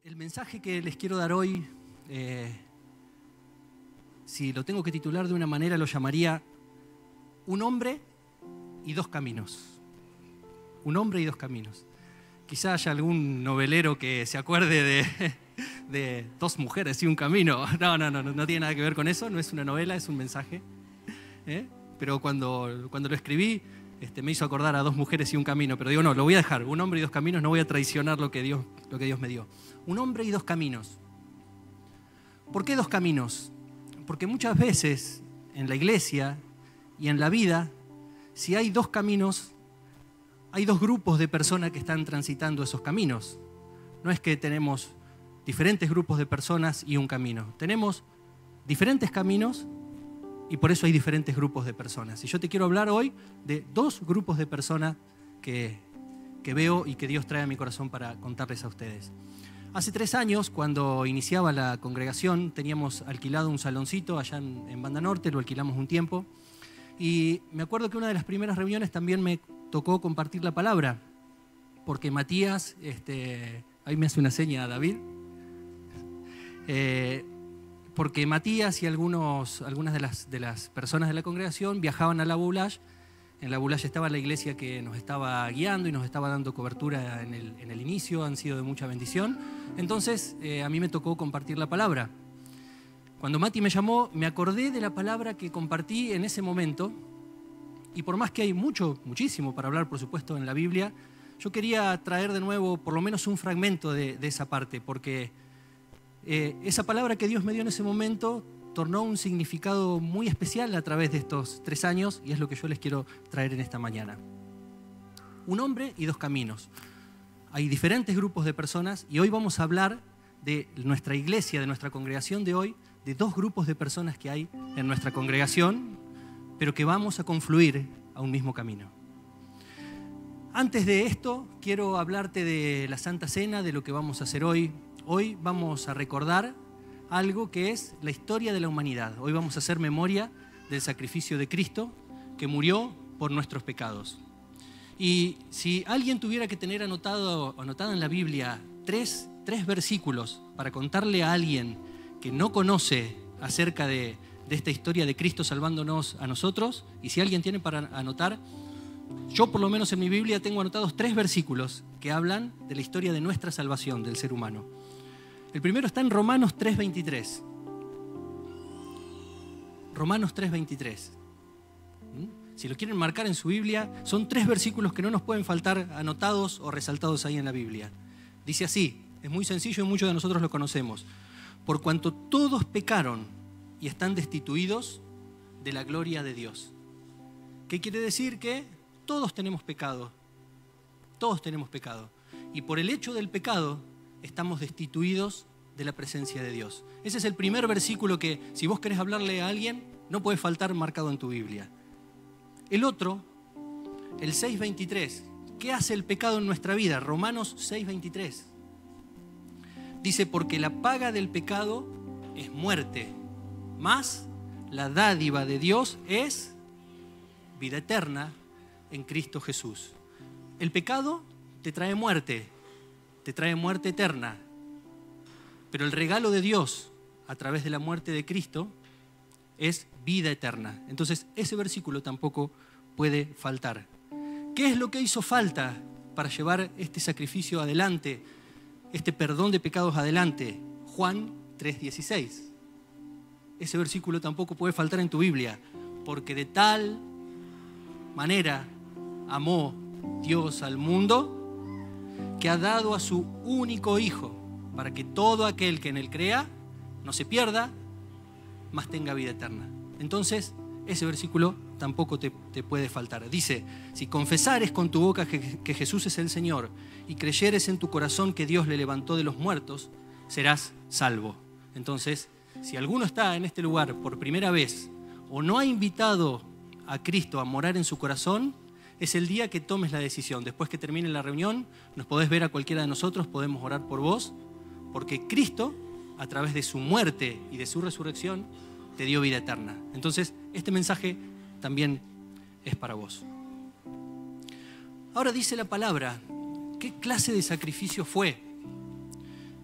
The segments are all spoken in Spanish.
El mensaje que les quiero dar hoy, si lo tengo que titular de una manera, lo llamaría Un hombre y dos caminos. Un hombre y dos caminos. Quizá haya algún novelero que se acuerde de Dos mujeres y un camino. No tiene nada que ver con eso, no es una novela, es un mensaje. Pero cuando lo escribí, me hizo acordar a Dos mujeres y un camino. Pero digo, no, lo voy a dejar. Un hombre y dos caminos, no voy a traicionar lo que Dios me dio. Un hombre y dos caminos. ¿Por qué dos caminos? Porque muchas veces en la iglesia y en la vida, si hay dos caminos, hay dos grupos de personas que están transitando esos caminos. No es que tenemos diferentes grupos de personas y un camino. Tenemos diferentes caminos y por eso hay diferentes grupos de personas. Y yo te quiero hablar hoy de dos grupos de personas que veo y que Dios trae a mi corazón para contarles a ustedes. Hace 3 años, cuando iniciaba la congregación, teníamos alquilado un saloncito allá en Banda Norte, lo alquilamos un tiempo. Y me acuerdo que una de las primeras reuniones también me tocó compartir la palabra, porque Matías, ahí me hace una seña David, porque Matías y algunas de las personas de la congregación viajaban a la Boulage. En la Boulage estaba la iglesia que nos estaba guiando y nos estaba dando cobertura en el inicio, han sido de mucha bendición. Entonces a mí me tocó compartir la palabra. Cuando Mati me llamó, me acordé de la palabra que compartí en ese momento, y por más que hay muchísimo para hablar, por supuesto, en la Biblia, yo quería traer de nuevo por lo menos un fragmento de esa parte, porque esa palabra que Dios me dio en ese momento tornó un significado muy especial a través de estos 3 años, y es lo que yo les quiero traer en esta mañana. Un hombre y dos caminos. Hay diferentes grupos de personas y hoy vamos a hablar de nuestra iglesia, de nuestra congregación de hoy, de dos grupos de personas que hay en nuestra congregación, pero que vamos a confluir a un mismo camino. Antes de esto, quiero hablarte de la Santa Cena, de lo que vamos a hacer hoy. Hoy vamos a recordar algo que es la historia de la humanidad. Hoy vamos a hacer memoria del sacrificio de Cristo que murió por nuestros pecados. Y si alguien tuviera que tener anotado en la Biblia tres versículos para contarle a alguien que no conoce acerca de esta historia de Cristo salvándonos a nosotros, y si alguien tiene para anotar, yo por lo menos en mi Biblia tengo anotados 3 versículos que hablan de la historia de nuestra salvación del ser humano. El primero está en Romanos 3:23. Romanos 3:23. Si lo quieren marcar en su Biblia, son 3 versículos que no nos pueden faltar anotados o resaltados ahí en la Biblia. Dice así, es muy sencillo y muchos de nosotros lo conocemos. Por cuanto todos pecaron y están destituidos de la gloria de Dios. ¿Qué quiere decir? Que todos tenemos pecado. Todos tenemos pecado. Y por el hecho del pecado, estamos destituidos de la presencia de Dios. Ese es el primer versículo que, si vos querés hablarle a alguien, no puede faltar marcado en tu Biblia. El otro, el 6:23. ¿Qué hace el pecado en nuestra vida? Romanos 6:23. Dice, porque la paga del pecado es muerte, mas la dádiva de Dios es vida eterna en Cristo Jesús. El pecado te trae muerte eterna. Pero el regalo de Dios a través de la muerte de Cristo es vida eterna. Entonces ese versículo tampoco puede faltar. ¿Qué es lo que hizo falta para llevar este sacrificio adelante, este perdón de pecados adelante? Juan 3:16. Ese versículo tampoco puede faltar en tu Biblia. Porque de tal manera amó Dios al mundo, que ha dado a su único Hijo, para que todo aquel que en Él crea no se pierda, mas tenga vida eterna. Entonces, ese versículo tampoco te puede faltar. Dice, si confesares con tu boca que Jesús es el Señor y creyeres en tu corazón que Dios le levantó de los muertos, serás salvo. Entonces, si alguno está en este lugar por primera vez o no ha invitado a Cristo a morar en su corazón, es el día que tomes la decisión. Después que termine la reunión, nos podés ver a cualquiera de nosotros, podemos orar por vos, porque Cristo, a través de su muerte y de su resurrección, te dio vida eterna. Entonces, este mensaje también es para vos. Ahora dice la palabra, ¿qué clase de sacrificio fue?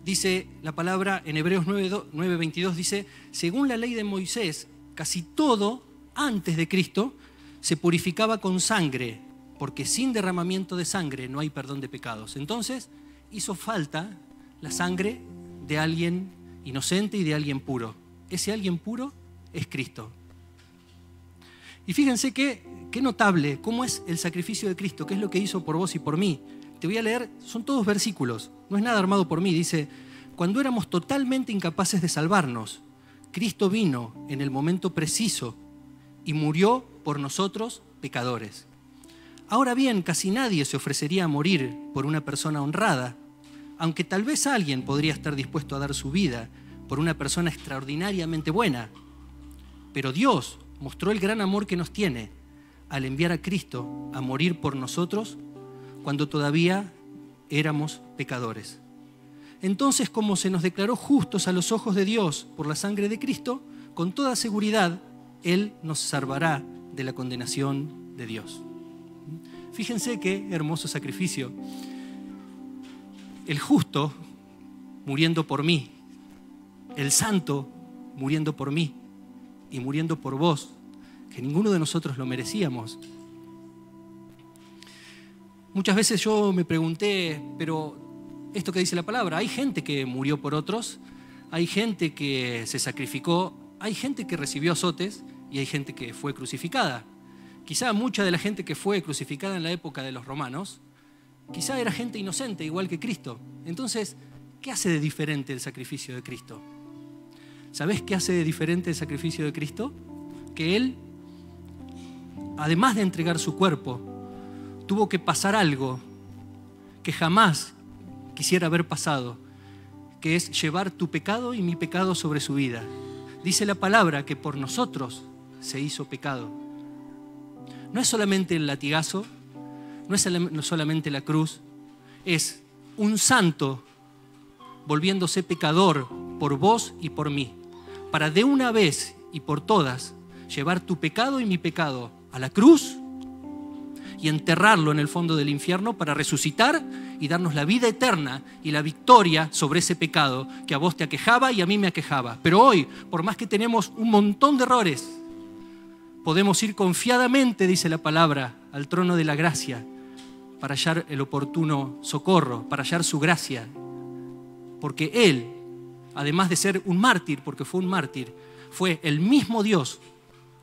Dice la palabra en Hebreos 9:22, dice, según la ley de Moisés, casi todo antes de Cristo se purificaba con sangre, porque sin derramamiento de sangre no hay perdón de pecados. Entonces hizo falta la sangre de alguien inocente y de alguien puro. Ese alguien puro es Cristo. Y fíjense qué notable, cómo es el sacrificio de Cristo, qué es lo que hizo por vos y por mí. Te voy a leer, son todos versículos, no es nada armado por mí. Dice, cuando éramos totalmente incapaces de salvarnos, Cristo vino en el momento preciso y murió por nosotros, pecadores. Ahora bien, casi nadie se ofrecería a morir por una persona honrada, aunque tal vez alguien podría estar dispuesto a dar su vida por una persona extraordinariamente buena. Pero Dios mostró el gran amor que nos tiene al enviar a Cristo a morir por nosotros cuando todavía éramos pecadores. Entonces, como se nos declaró justos a los ojos de Dios por la sangre de Cristo, con toda seguridad, Él nos salvará de la condenación de Dios. Fíjense qué hermoso sacrificio. El justo muriendo por mí, el santo muriendo por mí y muriendo por vos, que ninguno de nosotros lo merecíamos. Muchas veces yo me pregunté, pero esto que dice la palabra, hay gente que murió por otros, hay gente que se sacrificó, hay gente que recibió azotes y hay gente que fue crucificada. Quizá mucha de la gente que fue crucificada en la época de los romanos, quizá era gente inocente, igual que Cristo. Entonces, ¿qué hace de diferente el sacrificio de Cristo? ¿Sabés qué hace de diferente el sacrificio de Cristo? Que Él, además de entregar su cuerpo, tuvo que pasar algo que jamás quisiera haber pasado, que es llevar tu pecado y mi pecado sobre su vida. Dice la palabra que por nosotros se hizo pecado. No es solamente el latigazo, no es solamente la cruz, es un santo volviéndose pecador por vos y por mí, para de una vez y por todas llevar tu pecado y mi pecado a la cruz y enterrarlo en el fondo del infierno para resucitar y darnos la vida eterna y la victoria sobre ese pecado que a vos te aquejaba y a mí me aquejaba. Pero hoy, por más que tenemos un montón de errores, podemos ir confiadamente, dice la palabra, al trono de la gracia para hallar el oportuno socorro, para hallar su gracia. Porque Él, además de ser un mártir, porque fue un mártir, fue el mismo Dios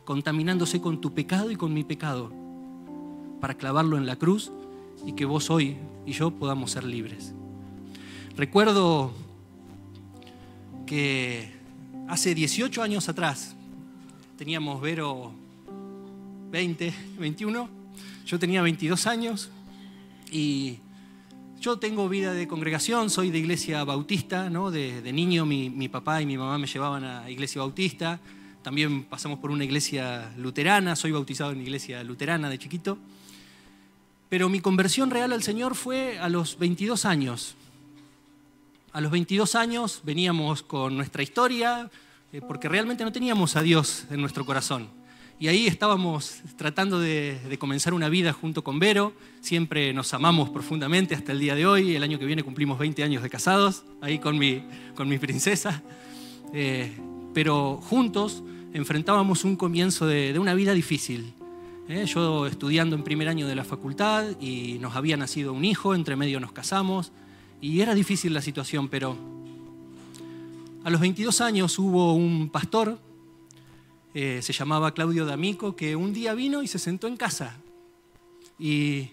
contaminándose con tu pecado y con mi pecado para clavarlo en la cruz y que vos hoy y yo podamos ser libres. Recuerdo que hace 18 años atrás, teníamos Vero 20, 21, yo tenía 22 años y yo tengo vida de congregación, soy de iglesia bautista, ¿no? De niño mi papá y mi mamá me llevaban a iglesia bautista, también pasamos por una iglesia luterana, soy bautizado en iglesia luterana de chiquito. Pero mi conversión real al Señor fue a los 22 años. A los 22 años veníamos con nuestra historia, porque realmente no teníamos a Dios en nuestro corazón. Y ahí estábamos tratando de comenzar una vida junto con Vero. Siempre nos amamos profundamente hasta el día de hoy. El año que viene cumplimos 20 años de casados, ahí con mi princesa. Pero juntos enfrentábamos un comienzo de una vida difícil. Yo estudiando en primer año de la facultad y nos había nacido un hijo, entre medio nos casamos y era difícil la situación, pero a los 22 años hubo un pastor, se llamaba Claudio D'Amico, que un día vino y se sentó en casa y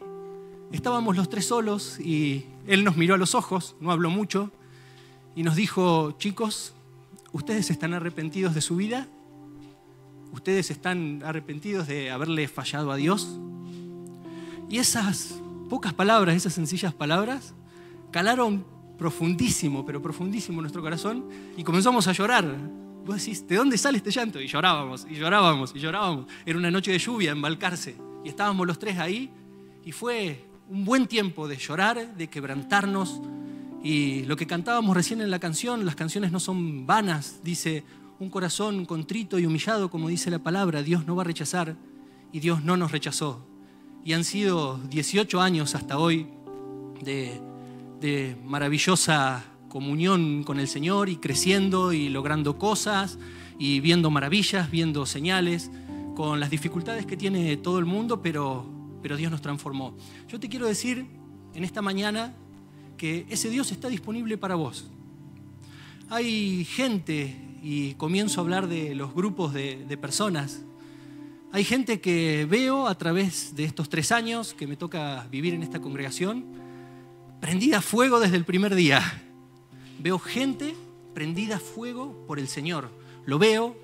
estábamos los tres solos y él nos miró a los ojos, no habló mucho y nos dijo: chicos, ¿ustedes están arrepentidos de su vida? ¿Ustedes están arrepentidos de haberle fallado a Dios? Y esas pocas palabras, esas sencillas palabras, calaron profundísimo, pero profundísimo en nuestro corazón y comenzamos a llorar. Vos decís, ¿de dónde sale este llanto? Y llorábamos, y llorábamos, y llorábamos. Era una noche de lluvia en Balcarce y estábamos los tres ahí y fue un buen tiempo de llorar, de quebrantarnos. Y lo que cantábamos recién en la canción, las canciones no son vanas, dice: un corazón contrito y humillado, como dice la palabra, Dios no va a rechazar, y Dios no nos rechazó. Y han sido 18 años hasta hoy de maravillosa comunión con el Señor y creciendo y logrando cosas y viendo maravillas, viendo señales, con las dificultades que tiene todo el mundo, pero Dios nos transformó. Yo te quiero decir en esta mañana que ese Dios está disponible para vos. Hay gente, y comienzo a hablar de los grupos de personas, hay gente que veo a través de estos 3 años que me toca vivir en esta congregación, prendida a fuego desde el primer día. Veo gente prendida a fuego por el Señor. Lo veo,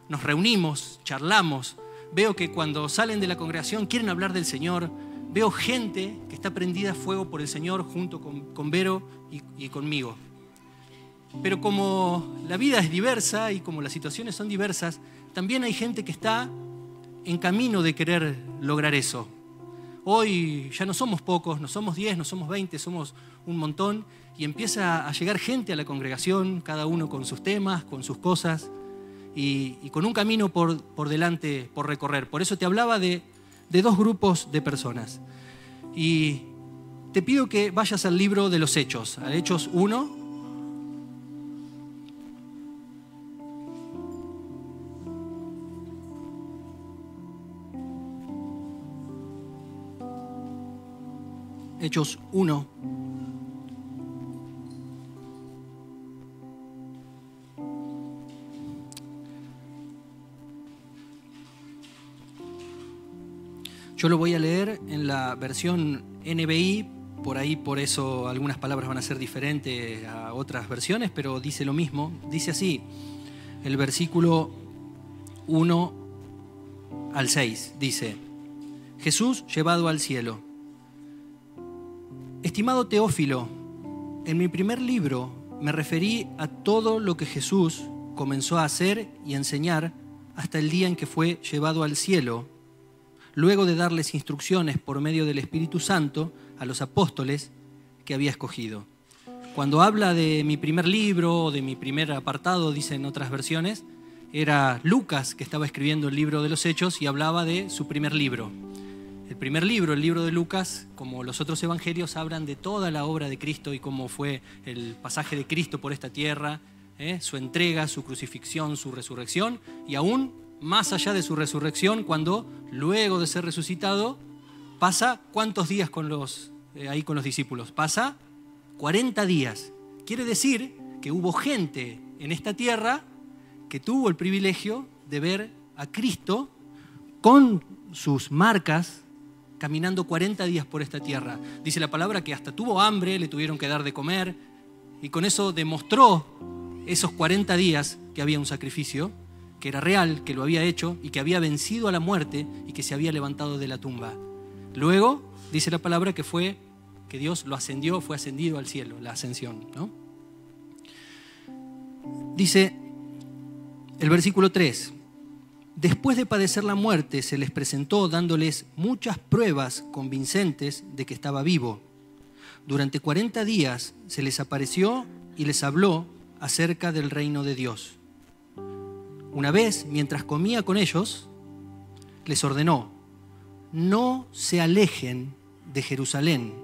nos reunimos, charlamos. Veo que cuando salen de la congregación quieren hablar del Señor. Veo gente que está prendida a fuego por el Señor junto con Vero y conmigo. Pero como la vida es diversa y como las situaciones son diversas, también hay gente que está en camino de querer lograr eso. Hoy ya no somos pocos, no somos 10, no somos 20, somos un montón, y empieza a llegar gente a la congregación, cada uno con sus temas, con sus cosas, y con un camino por delante, por recorrer. Por eso te hablaba de 2 grupos de personas. Y te pido que vayas al libro de los Hechos, a Hechos 1. Hechos 1. Yo lo voy a leer en la versión NBI, por eso algunas palabras van a ser diferentes a otras versiones, pero dice lo mismo. Dice así, el versículo 1 al 6, dice: Jesús llevado al cielo. Estimado Teófilo, en mi primer libro me referí a todo lo que Jesús comenzó a hacer y enseñar hasta el día en que fue llevado al cielo, luego de darles instrucciones por medio del Espíritu Santo a los apóstoles que había escogido. Cuando habla de mi primer libro o de mi primer apartado, dicen otras versiones, era Lucas que estaba escribiendo el libro de los Hechos y hablaba de su primer libro. El primer libro, el libro de Lucas, como los otros evangelios, hablan de toda la obra de Cristo y cómo fue el pasaje de Cristo por esta tierra, su entrega, su crucifixión, su resurrección, y aún más allá de su resurrección, cuando luego de ser resucitado, pasa ¿cuántos días ahí con los discípulos? Pasa 40 días. Quiere decir que hubo gente en esta tierra que tuvo el privilegio de ver a Cristo con sus marcas, caminando 40 días por esta tierra. Dice la palabra que hasta tuvo hambre, le tuvieron que dar de comer, y con eso demostró esos 40 días que había un sacrificio, que era real, que lo había hecho y que había vencido a la muerte y que se había levantado de la tumba. Luego, dice la palabra que Dios lo ascendió, fue ascendido al cielo, la ascensión, ¿no? Dice el versículo 3: Después de padecer la muerte, se les presentó dándoles muchas pruebas convincentes de que estaba vivo. Durante 40 días se les apareció y les habló acerca del reino de Dios. Una vez, mientras comía con ellos, les ordenó: no se alejen de Jerusalén,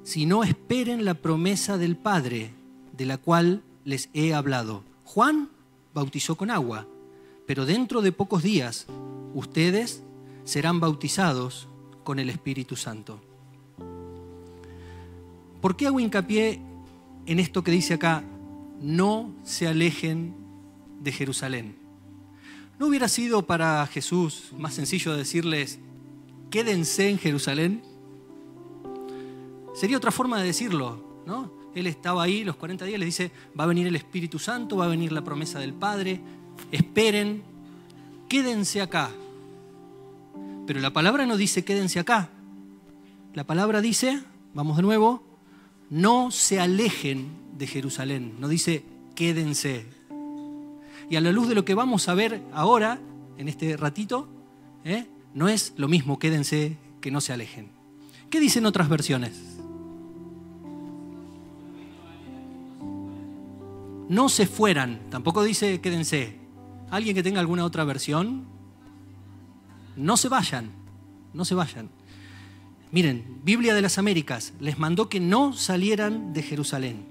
sino esperen la promesa del Padre, de la cual les he hablado. Juan bautizó con agua, pero dentro de pocos días ustedes serán bautizados con el Espíritu Santo. ¿Por qué hago hincapié en esto que dice acá? No se alejen de Jerusalén. ¿No hubiera sido para Jesús más sencillo decirles, quédense en Jerusalén? Sería otra forma de decirlo, ¿no? Él estaba ahí los 40 días, les dice, va a venir el Espíritu Santo, va a venir la promesa del Padre, esperen, quédense acá. Pero la palabra no dice quédense acá. La palabra dice, vamos de nuevo, no se alejen de Jerusalén. No dice quédense. Y a la luz de lo que vamos a ver ahora, en este ratito, no es lo mismo quédense que no se alejen. ¿Qué dicen otras versiones? No se fueran. Tampoco dice quédense. ¿Alguien que tenga alguna otra versión? No se vayan. No se vayan. Miren, Biblia de las Américas les mandó que no salieran de Jerusalén.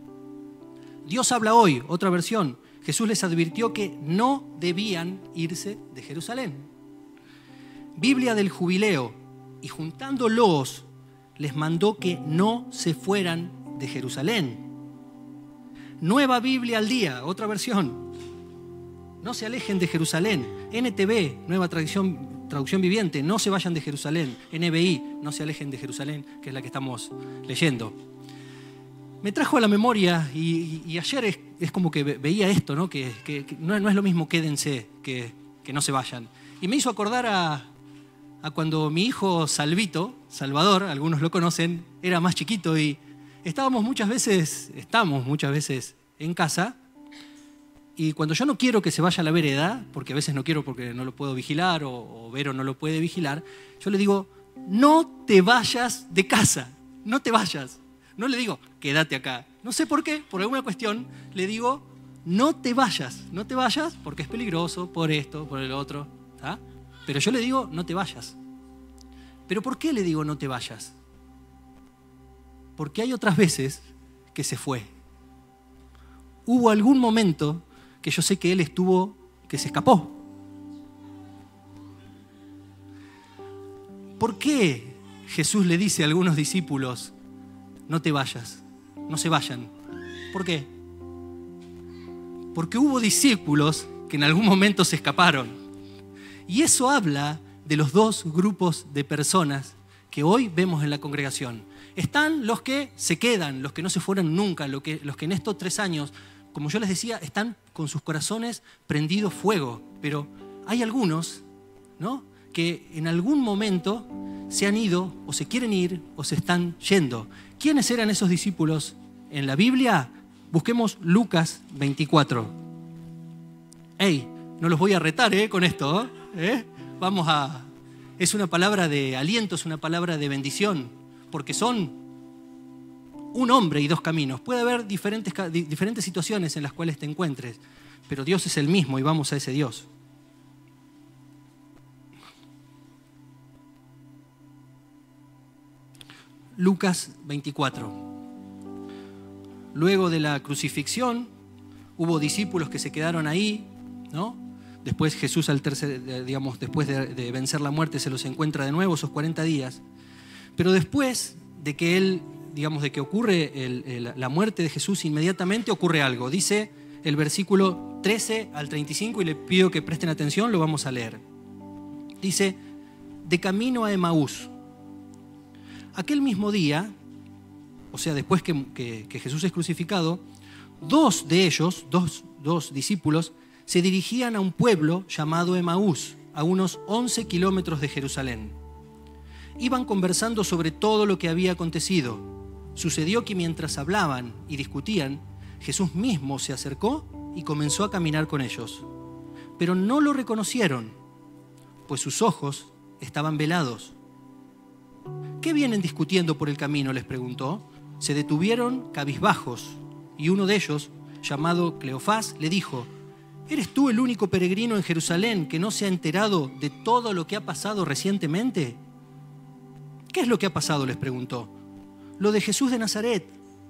Dios habla hoy, otra versión. Jesús les advirtió que no debían irse de Jerusalén. Biblia del Jubileo, y juntándolos, les mandó que no se fueran de Jerusalén. Nueva Biblia al Día, otra versión. No se alejen de Jerusalén. NTV, Nueva Traducción Viviente, no se vayan de Jerusalén. NBI, no se alejen de Jerusalén, que es la que estamos leyendo. Me trajo a la memoria, y ayer es como que veía esto, ¿no? Que no es lo mismo quédense que no se vayan. Y me hizo acordar a cuando mi hijo Salvador, algunos lo conocen, era más chiquito y estamos muchas veces en casa, y cuando yo no quiero que se vaya a la vereda, porque a veces no quiero porque no lo puedo vigilar o Vero no lo puede vigilar, yo le digo, no te vayas de casa, no te vayas. No le digo, quédate acá. No sé por qué, por alguna cuestión, le digo, no te vayas porque es peligroso, por esto, por el otro. ¿Tá? Pero yo le digo, no te vayas. ¿Pero por qué le digo no te vayas? Porque hay otras veces que se fue. Hubo algún momento que yo sé que él que se escapó. ¿Por qué Jesús le dice a algunos discípulos, no te vayas, no se vayan? ¿Por qué? Porque hubo discípulos que en algún momento se escaparon. Y eso habla de los dos grupos de personas que hoy vemos en la congregación. Están los que se quedan, los que no se fueron nunca, los que en estos 3 años, como yo les decía, están con sus corazones prendidos fuego. Pero hay algunos, ¿no?, que en algún momento se han ido o se quieren ir o se están yendo. ¿Quiénes eran esos discípulos en la Biblia? Busquemos Lucas 24. No los voy a retar con esto. Es una palabra de aliento, es una palabra de bendición, porque son un hombre y 2 caminos. Puede haber diferentes situaciones en las cuales te encuentres, pero Dios es el mismo y vamos a ese Dios. Lucas 24. Luego de la crucifixión, hubo discípulos que se quedaron ahí, ¿no? Después Jesús, después de vencer la muerte, se los encuentra de nuevo esos 40 días. Pero después de que de que ocurre la muerte de Jesús, inmediatamente ocurre algo. Dice el versículo 13 al 35, y le pido que presten atención, lo vamos a leer. Dice, de camino a Emaús. Aquel mismo día, o sea, después que Jesús es crucificado, 2 de ellos, dos discípulos, se dirigían a un pueblo llamado Emaús, a unos 11 kilómetros de Jerusalén. Iban conversando sobre todo lo que había acontecido. Sucedió que mientras hablaban y discutían, Jesús mismo se acercó y comenzó a caminar con ellos. Pero no lo reconocieron, pues sus ojos estaban velados. ¿Qué vienen discutiendo por el camino?, les preguntó. Se detuvieron cabizbajos, y uno de ellos, llamado Cleofás, le dijo, ¿eres tú el único peregrino en Jerusalén que no se ha enterado de todo lo que ha pasado recientemente? ¿Qué es lo que ha pasado?, les preguntó. Lo de Jesús de Nazaret.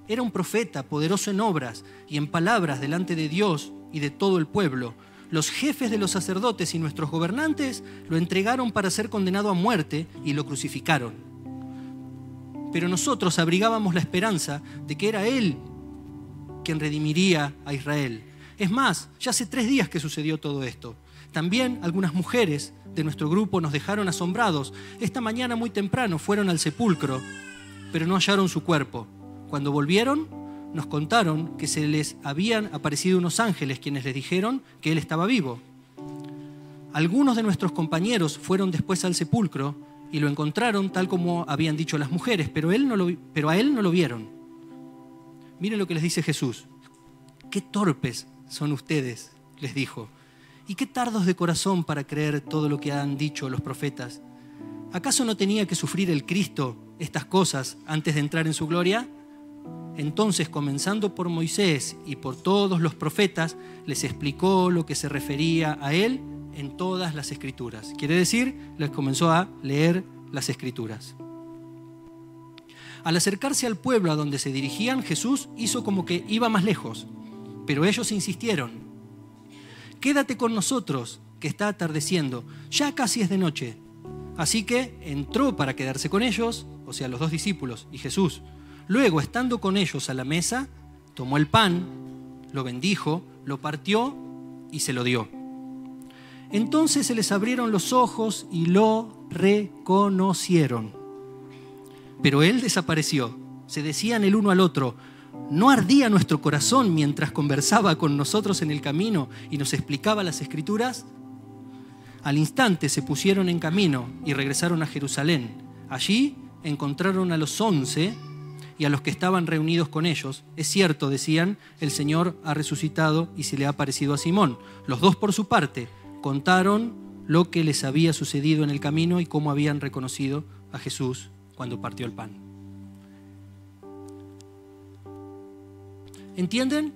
Era un profeta, poderoso en obras y en palabras delante de Dios y de todo el pueblo. Los jefes de los sacerdotes y nuestros gobernantes lo entregaron para ser condenado a muerte y lo crucificaron. Pero nosotros abrigábamos la esperanza de que era Él quien redimiría a Israel. Es más, ya hace 3 días que sucedió todo esto. También algunas mujeres de nuestro grupo nos dejaron asombrados. Esta mañana muy temprano fueron al sepulcro, pero no hallaron su cuerpo. Cuando volvieron, nos contaron que se les habían aparecido unos ángeles quienes les dijeron que Él estaba vivo. Algunos de nuestros compañeros fueron después al sepulcro y lo encontraron tal como habían dicho las mujeres, pero a Él no lo vieron. Miren lo que les dice Jesús. Qué torpes son ustedes, les dijo, y qué tardos de corazón para creer todo lo que han dicho los profetas. ¿Acaso no tenía que sufrir el Cristo estas cosas antes de entrar en su gloria? Entonces, comenzando por Moisés y por todos los profetas, les explicó lo que se refería a Él en todas las Escrituras. Quiere decir, les comenzó a leer las Escrituras. Al acercarse al pueblo a donde se dirigían, Jesús hizo como que iba más lejos. Pero ellos insistieron: quédate con nosotros, que está atardeciendo, ya casi es de noche. Así que entró para quedarse con ellos, o sea, los dos discípulos y Jesús. Luego, estando con ellos a la mesa, tomó el pan, lo bendijo, lo partió y se lo dio. Entonces se les abrieron los ojos y lo reconocieron. Pero él desapareció. Se decían el uno al otro: ¿no ardía nuestro corazón mientras conversaba con nosotros en el camino y nos explicaba las Escrituras? Al instante se pusieron en camino y regresaron a Jerusalén. Allí encontraron a los 11 y a los que estaban reunidos con ellos. Es cierto, decían, el Señor ha resucitado y se le ha aparecido a Simón. Los dos, por su parte, contaron lo que les había sucedido en el camino y cómo habían reconocido a Jesús cuando partió el pan. ¿Entienden?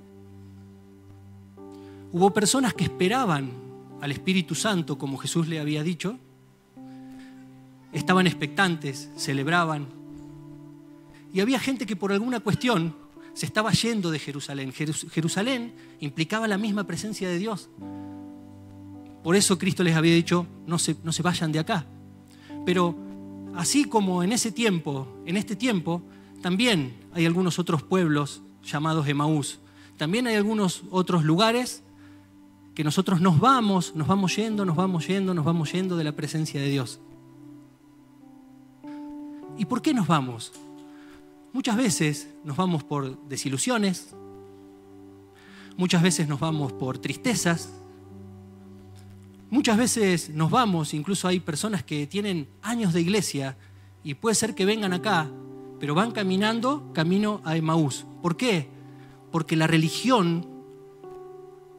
Hubo personas que esperaban al Espíritu Santo, como Jesús le había dicho. Estaban expectantes, celebraban. Y había gente que por alguna cuestión se estaba yendo de Jerusalén. Jerusalén implicaba la misma presencia de Dios. Por eso Cristo les había dicho: no se vayan de acá. Pero así como en este tiempo, también hay algunos otros pueblos llamados Emaús. También hay algunos otros lugares que nosotros nos vamos yendo de la presencia de Dios. ¿Y por qué nos vamos? Muchas veces nos vamos por desilusiones, muchas veces nos vamos por tristezas, muchas veces nos vamos, incluso hay personas que tienen años de iglesia y puede ser que vengan acá, pero van camino a Emaús. ¿Por qué? Porque la religión,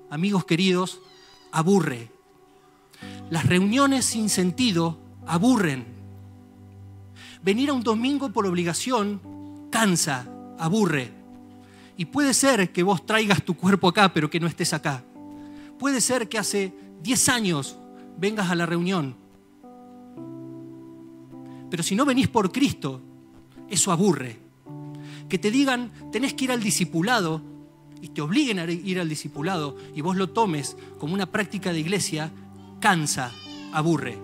amigos queridos, aburre. Las reuniones sin sentido aburren. Venir a un domingo por obligación cansa, aburre. Y puede ser que vos traigas tu cuerpo acá, pero que no estés acá. Puede ser que hace 10 años vengas a la reunión. Pero si no venís por Cristo, eso aburre. Que te digan: tenés que ir al discipulado, y te obliguen a ir al discipulado y vos lo tomes como una práctica de iglesia, cansa, aburre.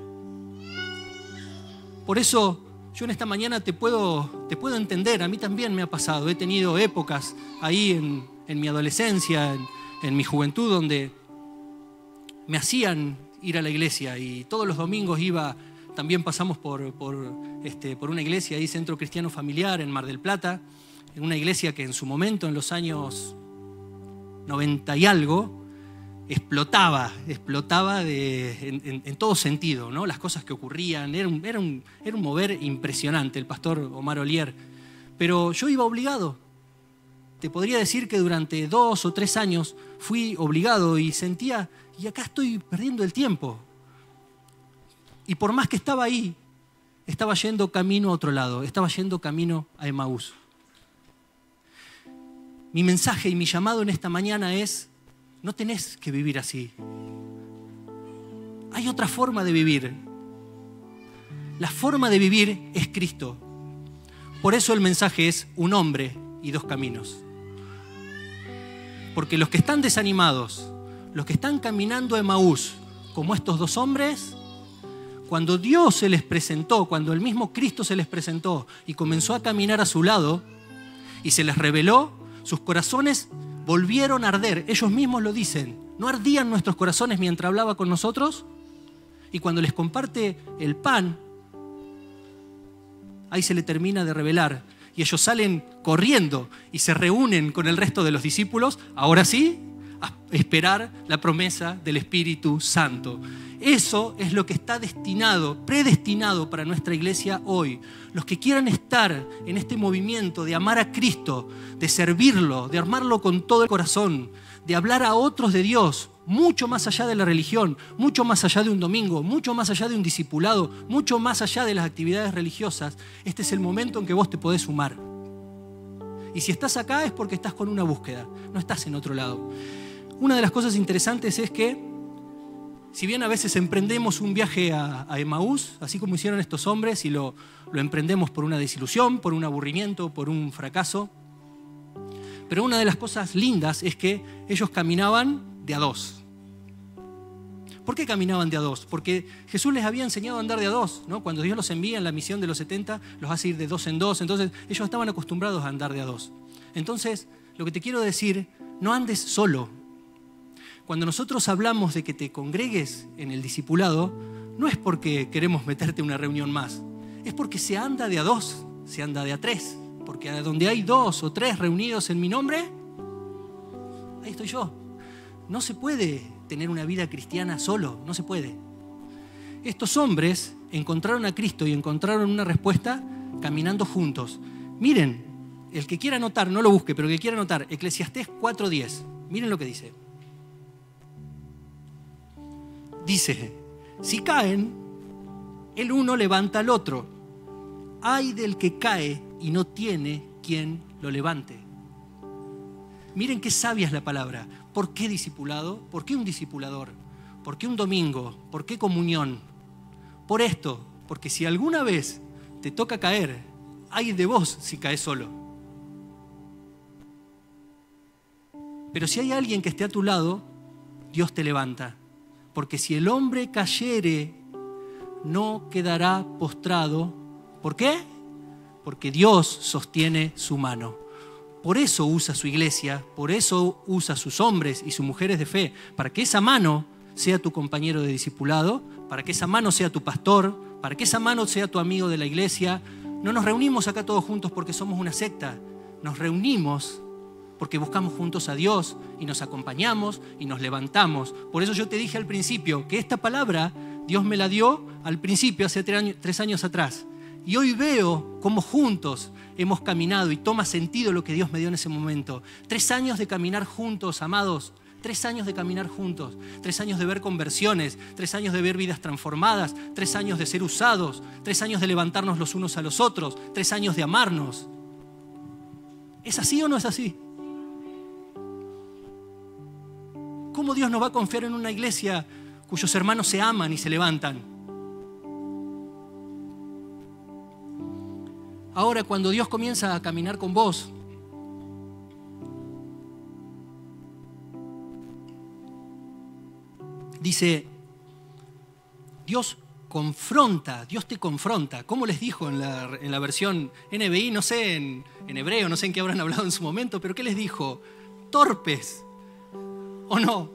Por eso yo en esta mañana te puedo entender. A mí también me ha pasado. He tenido épocas ahí en mi adolescencia, en mi juventud, donde me hacían ir a la iglesia y todos los domingos iba. También pasamos por una iglesia ahí, Centro Cristiano Familiar, en Mar del Plata, en una iglesia que en su momento, en los años 90 y algo, explotaba en todo sentido, ¿no? Las cosas que ocurrían, era un mover impresionante, el pastor Omar Olier. Pero yo iba obligado. Te podría decir que durante 2 o 3 años fui obligado y sentía: y acá estoy perdiendo el tiempo. Y por más que estaba ahí, estaba yendo camino a otro lado, estaba yendo camino a Emaús. Mi mensaje y mi llamado en esta mañana es: no tenés que vivir así. Hay otra forma de vivir. La forma de vivir es Cristo. Por eso el mensaje es: un hombre y 2 caminos. Porque los que están desanimados, los que están caminando a Emaús, como estos 2 hombres, cuando Dios se les presentó, cuando el mismo Cristo se les presentó y comenzó a caminar a su lado y se les reveló, sus corazones volvieron a arder. Ellos mismos lo dicen. ¿No ardían nuestros corazones mientras hablaba con nosotros? Y cuando les comparte el pan, ahí se le termina de revelar. Y ellos salen corriendo y se reúnen con el resto de los discípulos, ahora sí, a esperar la promesa del Espíritu Santo. Eso es lo que está predestinado para nuestra iglesia hoy. Los que quieran estar en este movimiento de amar a Cristo, de servirlo, de amarlo con todo el corazón, de hablar a otros de Dios, mucho más allá de la religión, mucho más allá de un domingo, mucho más allá de un discipulado, mucho más allá de las actividades religiosas, este es el momento en que vos te podés sumar. Y si estás acá es porque estás con una búsqueda, no estás en otro lado. Una de las cosas interesantes es que, si bien a veces emprendemos un viaje a Emaús, así como hicieron estos hombres, y lo emprendemos por una desilusión, por un aburrimiento, por un fracaso, pero una de las cosas lindas es que ellos caminaban de a dos. ¿Por qué caminaban de a dos? Porque Jesús les había enseñado a andar de a dos, ¿no? Cuando Dios los envía en la misión de los 70, los hace ir de dos en dos. Entonces ellos estaban acostumbrados a andar de a dos. Entonces, lo que te quiero decir, no andes solo. Cuando nosotros hablamos de que te congregues en el discipulado, no es porque queremos meterte en una reunión más. Es porque se anda de a dos, se anda de a tres. Porque a donde hay 2 o 3 reunidos en mi nombre, ahí estoy yo. No se puede tener una vida cristiana solo, no se puede. Estos hombres encontraron a Cristo y encontraron una respuesta caminando juntos. Miren, el que quiera anotar, no lo busque, pero el que quiera anotar, Eclesiastés 4:10. Miren lo que dice. Dice, si caen, el uno levanta al otro. Ay del que cae y no tiene quien lo levante. Miren qué sabia es la palabra. ¿Por qué discipulado? ¿Por qué un discipulador? ¿Por qué un domingo? ¿Por qué comunión? Por esto, porque si alguna vez te toca caer, ay de vos si caes solo. Pero si hay alguien que esté a tu lado, Dios te levanta. Porque si el hombre cayere, no quedará postrado. ¿Por qué? Porque Dios sostiene su mano. Por eso usa su iglesia, por eso usa sus hombres y sus mujeres de fe, para que esa mano sea tu compañero de discipulado, para que esa mano sea tu pastor, para que esa mano sea tu amigo de la iglesia. No nos reunimos acá todos juntos porque somos una secta, nos reunimos porque buscamos juntos a Dios y nos acompañamos y nos levantamos. Por eso yo te dije al principio que esta palabra Dios me la dio al principio, hace 3 años atrás. Y hoy veo cómo juntos hemos caminado y toma sentido lo que Dios me dio en ese momento. 3 años de caminar juntos, amados. 3 años de caminar juntos. 3 años de ver conversiones. 3 años de ver vidas transformadas. 3 años de ser usados. 3 años de levantarnos los unos a los otros. 3 años de amarnos. ¿Es así o no es así? ¿Cómo Dios nos va a confiar en una iglesia cuyos hermanos se aman y se levantan? Ahora, cuando Dios comienza a caminar con vos, dice, Dios te confronta. ¿Cómo les dijo en la versión NBI? No sé, en hebreo, no sé en qué habrán hablado en su momento, pero ¿qué les dijo? Torpes, ¿o no?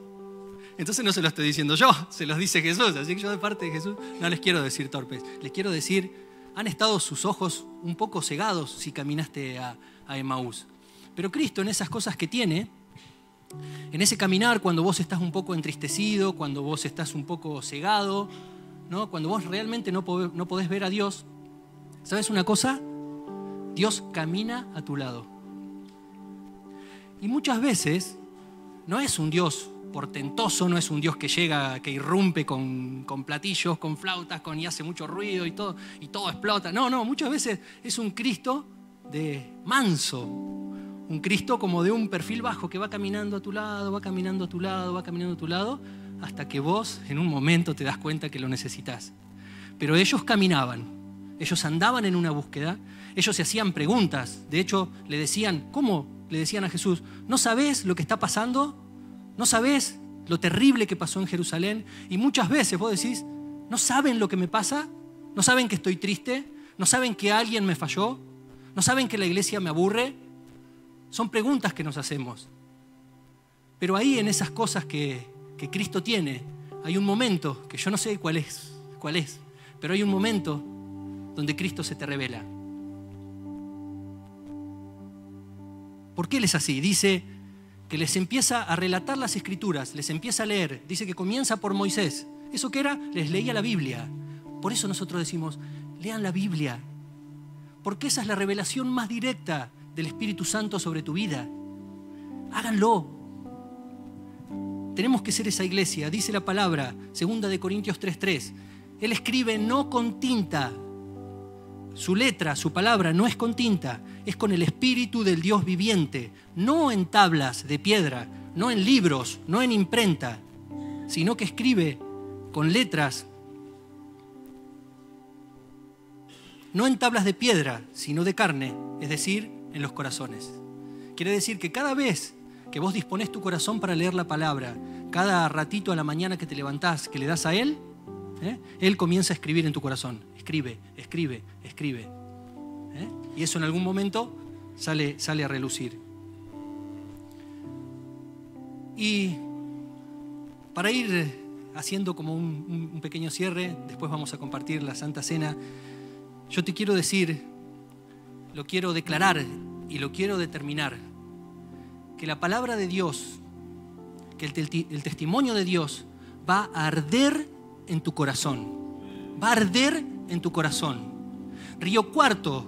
Entonces no se lo estoy diciendo yo, se los dice Jesús. Así que yo de parte de Jesús no les quiero decir torpes, les quiero decir, han estado sus ojos un poco cegados si caminaste a Emaús. Pero Cristo en esas cosas que tiene, en ese caminar cuando vos estás un poco entristecido, cuando vos estás un poco cegado, ¿no? Cuando vos realmente no podés ver a Dios, ¿sabes una cosa? Dios camina a tu lado. Y muchas veces no es un Dios portentoso, no es un Dios que llega, que irrumpe con platillos, con flautas, y hace mucho ruido y todo explota. No, muchas veces es un Cristo de manso, un Cristo como de un perfil bajo que va caminando a tu lado, va caminando a tu lado, va caminando a tu lado, hasta que vos en un momento te das cuenta que lo necesitas. Pero ellos caminaban, ellos andaban en una búsqueda, ellos se hacían preguntas. De hecho, le decían a Jesús, ¿no sabés lo que está pasando? ¿No sabés lo terrible que pasó en Jerusalén? Y muchas veces vos decís, ¿no saben lo que me pasa? ¿No saben que estoy triste? ¿No saben que alguien me falló? ¿No saben que la iglesia me aburre? Son preguntas que nos hacemos. Pero ahí en esas cosas que Cristo tiene, hay un momento, que yo no sé cuál es, pero hay un momento donde Cristo se te revela. ¿Por qué Él es así? Dice que les empieza a relatar las escrituras, les empieza a leer. Dice que comienza por Moisés. ¿Eso qué era? Les leía la Biblia. Por eso nosotros decimos, lean la Biblia. Porque esa es la revelación más directa del Espíritu Santo sobre tu vida. Háganlo. Tenemos que ser esa iglesia. Dice la palabra, 2 Corintios 3:3. Él escribe no con tinta. Su letra, su palabra no es con tinta, es con el Espíritu del Dios viviente, no en tablas de piedra, no en libros, no en imprenta, sino que escribe con letras, no en tablas de piedra, sino de carne, es decir, en los corazones. Quiere decir que cada vez que vos disponés tu corazón para leer la palabra, cada ratito a la mañana que te levantás, que le das a Él, Él comienza a escribir en tu corazón. Escribe, escribe, escribe. Y eso en algún momento sale a relucir. Y para ir haciendo como un pequeño cierre, después vamos a compartir la Santa Cena, yo te quiero decir, lo quiero declarar y lo quiero determinar, que la palabra de Dios, que el testimonio de Dios va a arder en tu corazón. Va a arder en tu corazón. Río Cuarto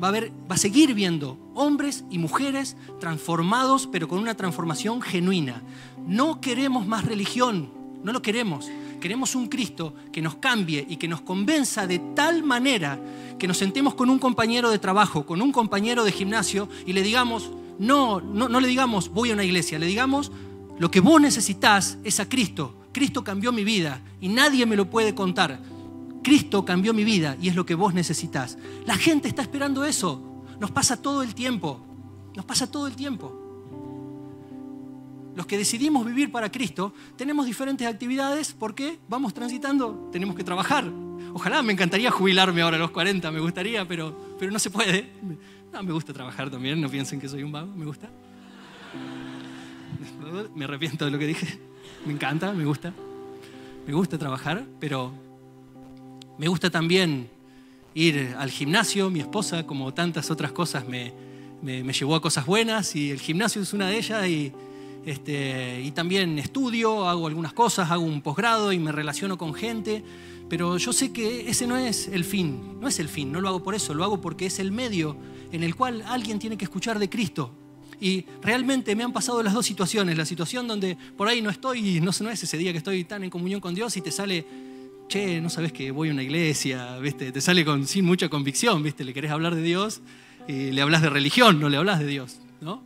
va a seguir viendo hombres y mujeres transformados, pero con una transformación genuina. No queremos más religión, no lo queremos. Queremos un Cristo que nos cambie y que nos convenza de tal manera que nos sentemos con un compañero de trabajo, con un compañero de gimnasio y le digamos, no le digamos voy a una iglesia, le digamos lo que vos necesitás es a Cristo. Cristo cambió mi vida y nadie me lo puede contar. Cristo cambió mi vida y es lo que vos necesitás. La gente está esperando eso. Nos pasa todo el tiempo. Nos pasa todo el tiempo. Los que decidimos vivir para Cristo tenemos diferentes actividades porque vamos transitando, tenemos que trabajar. Ojalá, me encantaría jubilarme ahora a los 40, me gustaría, pero no se puede. No, me gusta trabajar también, no piensen que soy un vago, me gusta. Me arrepiento de lo que dije. Me encanta, me gusta. Me gusta trabajar, pero me gusta también ir al gimnasio. Mi esposa, como tantas otras cosas, me llevó a cosas buenas y el gimnasio es una de ellas y también estudio, hago algunas cosas, hago un posgrado y me relaciono con gente, pero yo sé que ese no es el fin, no lo hago por eso, lo hago porque es el medio en el cual alguien tiene que escuchar de Cristo. Y realmente me han pasado las dos situaciones, la situación donde por ahí no estoy, no es ese día que estoy tan en comunión con Dios y te sale, che, no sabes que voy a una iglesia, ¿viste? Te sale sin mucha convicción, ¿viste? Le querés hablar de Dios y le hablas de religión, no le hablas de Dios, ¿no?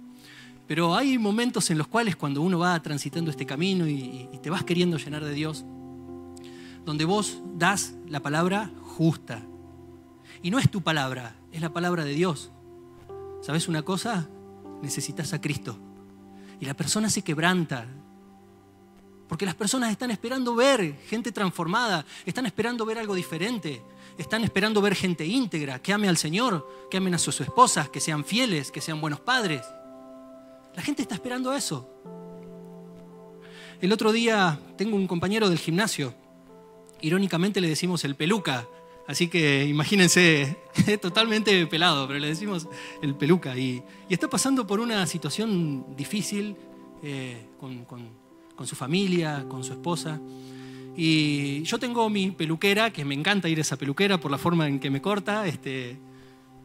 Pero hay momentos en los cuales cuando uno va transitando este camino y te vas queriendo llenar de Dios, donde vos das la palabra justa. Y no es tu palabra, es la palabra de Dios. ¿Sabes una cosa? Necesitas a Cristo. Y la persona se quebranta. Porque las personas están esperando ver gente transformada, están esperando ver algo diferente, están esperando ver gente íntegra, que ame al Señor, que amen a sus esposas, que sean fieles, que sean buenos padres. La gente está esperando eso. El otro día tengo un compañero del gimnasio. Irónicamente le decimos el peluca. Así que imagínense, totalmente pelado, pero le decimos el peluca. Y está pasando por una situación difícil con su familia, con su esposa. Y yo tengo mi peluquera, que me encanta ir a esa peluquera por la forma en que me corta.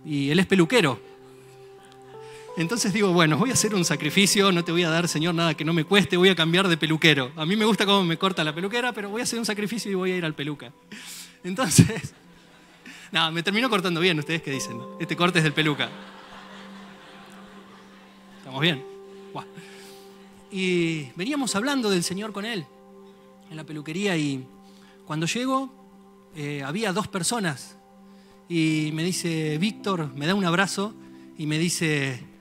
Y él es peluquero. Entonces digo, bueno, voy a hacer un sacrificio, no te voy a dar, Señor, nada que no me cueste, voy a cambiar de peluquero. A mí me gusta cómo me corta la peluquera, pero voy a hacer un sacrificio y voy a ir al peluca. Entonces, nada, me terminó cortando bien, ¿ustedes qué dicen? Este corte es del peluca. ¿Estamos bien? Buah. Y veníamos hablando del Señor con él en la peluquería y cuando llego había 2 personas y me dice, Víctor, me da un abrazo y me dice,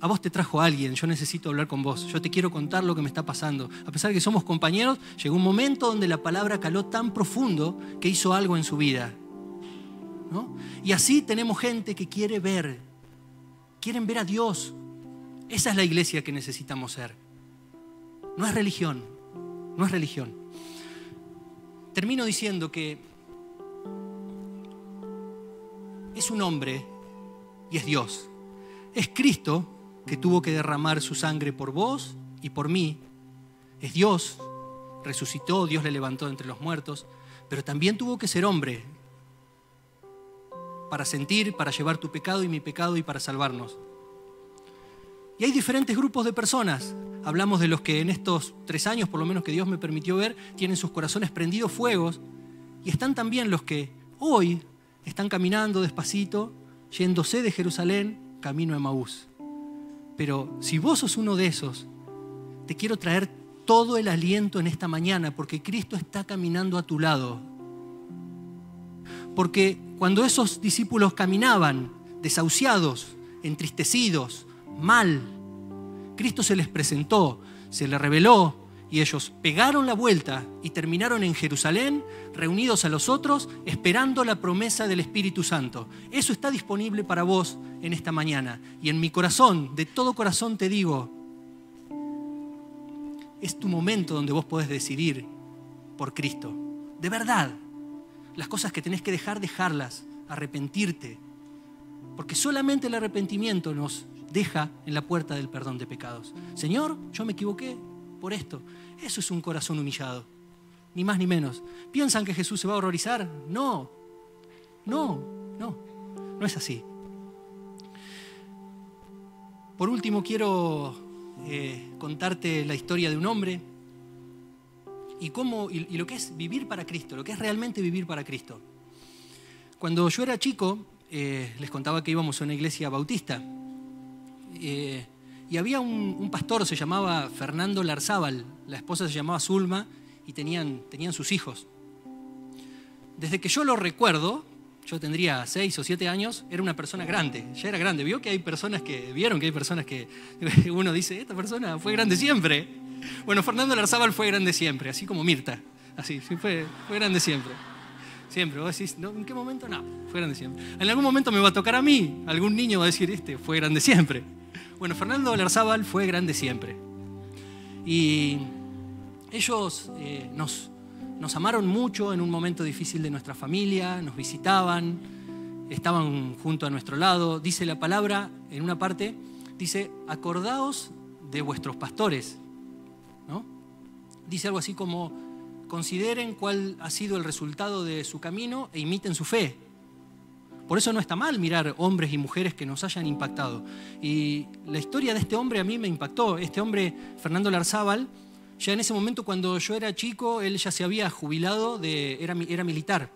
a vos te trajo alguien, yo necesito hablar con vos, yo te quiero contar lo que me está pasando. A pesar de que somos compañeros, llegó un momento donde la palabra caló tan profundo que hizo algo en su vida, ¿no? Y así tenemos gente que quieren ver a Dios. Esa es la iglesia que necesitamos ser. No es religión, no es religión. Termino diciendo que es un hombre y es Dios. Es Cristo que tuvo que derramar su sangre por vos y por mí. Es Dios, resucitó, Dios le levantó entre los muertos, pero también tuvo que ser hombre para sentir, para llevar tu pecado y mi pecado y para salvarnos. Y hay diferentes grupos de personas. Hablamos de los que en estos 3 años, por lo menos que Dios me permitió ver, tienen sus corazones prendidos fuegos. Y están también los que hoy están caminando despacito, yéndose de Jerusalén, camino a Emaús. Pero si vos sos uno de esos, te quiero traer todo el aliento en esta mañana, porque Cristo está caminando a tu lado. Porque cuando esos discípulos caminaban desahuciados, entristecidos, mal. Cristo se les presentó, se les reveló y ellos pegaron la vuelta y terminaron en Jerusalén, reunidos a los otros, esperando la promesa del Espíritu Santo. Eso está disponible para vos en esta mañana. Y en mi corazón, de todo corazón te digo, es tu momento donde vos podés decidir por Cristo. De verdad, las cosas que tenés que dejar, dejarlas, arrepentirte. Porque solamente el arrepentimiento nos deja en la puerta del perdón de pecados. Señor, yo me equivoqué por esto. Eso es un corazón humillado, ni más ni menos. ¿Piensan que Jesús se va a horrorizar? No es así. Por último, quiero contarte la historia de un hombre y lo que es vivir para Cristo, lo que es realmente vivir para Cristo. Cuando yo era chico, les contaba que íbamos a una iglesia bautista y había un pastor, se llamaba Fernando Larzábal, la esposa se llamaba Zulma y tenían sus hijos. Desde que yo lo recuerdo, yo tendría 6 o 7 años, era una persona grande, ya era grande. Vieron que hay personas que uno dice, esta persona fue grande siempre. Bueno, Fernando Larzábal fue grande siempre, así como Mirta, así, fue grande siempre. Siempre, vos decís, ¿no? ¿En qué momento? No, fue grande siempre. En algún momento me va a tocar a mí, algún niño va a decir, fue grande siempre. Bueno, Fernando Larzábal fue grande siempre. Y ellos nos amaron mucho en un momento difícil de nuestra familia, nos visitaban, estaban junto a nuestro lado. Dice la palabra, en una parte, dice, acordaos de vuestros pastores, ¿no? Dice algo así como, consideren cuál ha sido el resultado de su camino e imiten su fe. Por eso no está mal mirar hombres y mujeres que nos hayan impactado. Y la historia de este hombre a mí me impactó. Este hombre, Fernando Larzábal, ya en ese momento cuando yo era chico, él ya se había jubilado, era militar.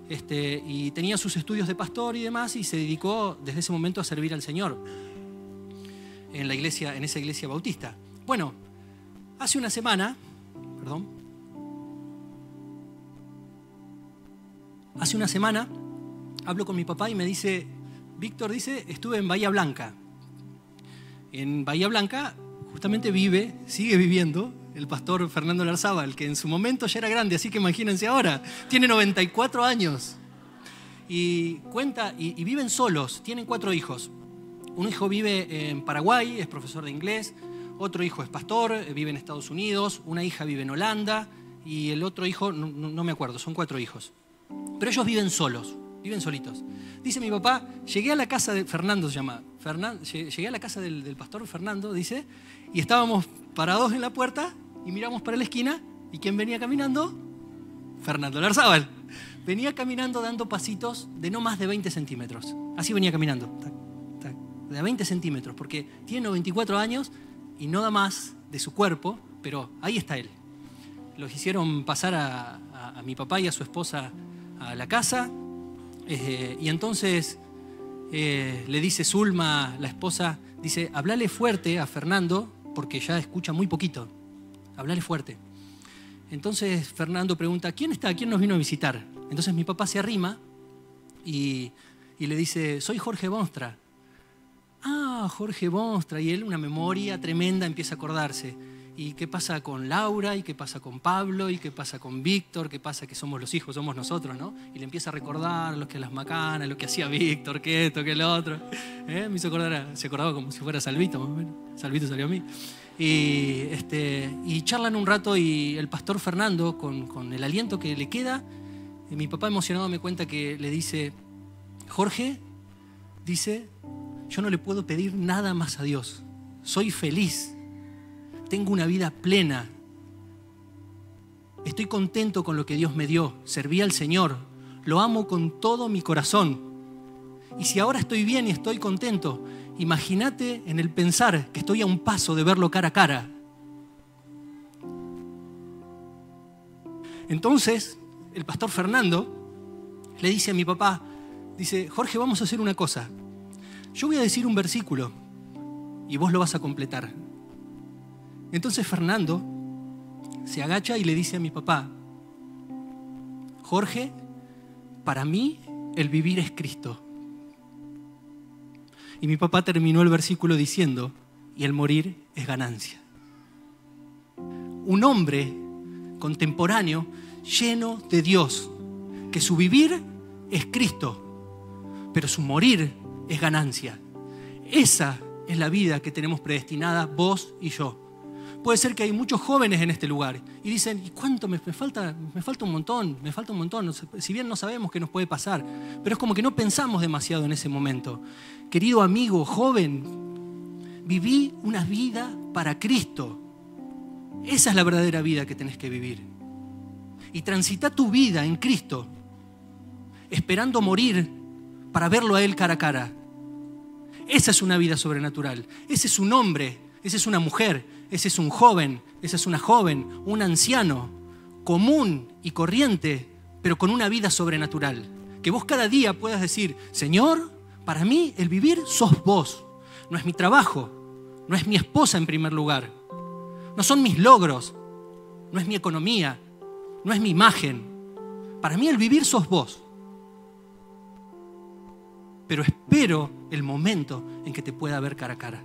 Y tenía sus estudios de pastor y demás, y se dedicó desde ese momento a servir al Señor en esa iglesia bautista. Bueno, hace una semana, hablo con mi papá y me dice, Víctor, estuve en Bahía Blanca. En Bahía Blanca justamente sigue viviendo el pastor Fernando Larzábal, que en su momento ya era grande, así que imagínense ahora, tiene 94 años. Y cuenta, y viven solos, tienen 4 hijos. Un hijo vive en Paraguay, es profesor de inglés, otro hijo es pastor, vive en Estados Unidos, una hija vive en Holanda, y el otro hijo, no me acuerdo, son 4 hijos. Pero ellos viven solos, viven solitos. Dice mi papá, llegué a la casa de Fernando, se llama, llegué a la casa del pastor Fernando, dice, y estábamos parados en la puerta y miramos para la esquina, ¿y quién venía caminando? Fernando Larzábal. Venía caminando dando pasitos de no más de 20 centímetros. Así venía caminando, de 20 centímetros, porque tiene 94 años y no da más de su cuerpo, pero ahí está él. Los hicieron pasar a mi papá y a su esposa a la casa, y entonces le dice Zulma, la esposa, dice, hablale fuerte a Fernando, porque ya escucha muy poquito, hablale fuerte. Entonces Fernando pregunta, ¿quién está? ¿Quién nos vino a visitar? Entonces mi papá se arrima y le dice, soy Jorge Bonstra. Ah, Jorge Bonstra. Y él, una memoria tremenda, empieza a acordarse. ¿Y qué pasa con Laura? ¿Y qué pasa con Pablo? ¿Y qué pasa con Víctor? ¿Qué pasa que somos los hijos, somos nosotros, ¿no? Y le empieza a recordar lo que las macanas, lo que hacía Víctor, que esto, que lo otro. Me hizo acordar, se acordaba como si fuera Salvito, más o menos. Salvito salió a mí. Y charlan un rato y el pastor Fernando, con el aliento que le queda, mi papá emocionado me cuenta que le dice, Jorge, dice, yo no le puedo pedir nada más a Dios. Soy feliz. Tengo una vida plena. Estoy contento con lo que Dios me dio. Serví al Señor. Lo amo con todo mi corazón. Y si ahora estoy bien y estoy contento, imagínate en el pensar que estoy a un paso de verlo cara a cara. Entonces, el pastor Fernando le dice a mi papá, dice, Jorge, vamos a hacer una cosa. Yo voy a decir un versículo y vos lo vas a completar. Entonces Fernando se agacha y le dice a mi papá, Jorge, para mí el vivir es Cristo. Y mi papá terminó el versículo diciendo, y el morir es ganancia. Un hombre contemporáneo lleno de Dios, que su vivir es Cristo, pero su morir es ganancia. Esa es la vida que tenemos predestinada vos y yo. Puede ser que hay muchos jóvenes en este lugar y dicen, ¿y cuánto me falta? Me falta un montón, me falta un montón. Si bien no sabemos qué nos puede pasar, pero es como que no pensamos demasiado en ese momento. Querido amigo, joven, viví una vida para Cristo. Esa es la verdadera vida que tenés que vivir. Y transita tu vida en Cristo, esperando morir para verlo a Él cara a cara. Esa es una vida sobrenatural. Ese es un hombre, esa es una mujer, ese es un joven, esa es una joven, un anciano, común y corriente, pero con una vida sobrenatural. Que vos cada día puedas decir, Señor, para mí el vivir sos vos. No es mi trabajo, no es mi esposa en primer lugar, no son mis logros, no es mi economía, no es mi imagen. Para mí el vivir sos vos. Pero espero el momento en que te pueda ver cara a cara.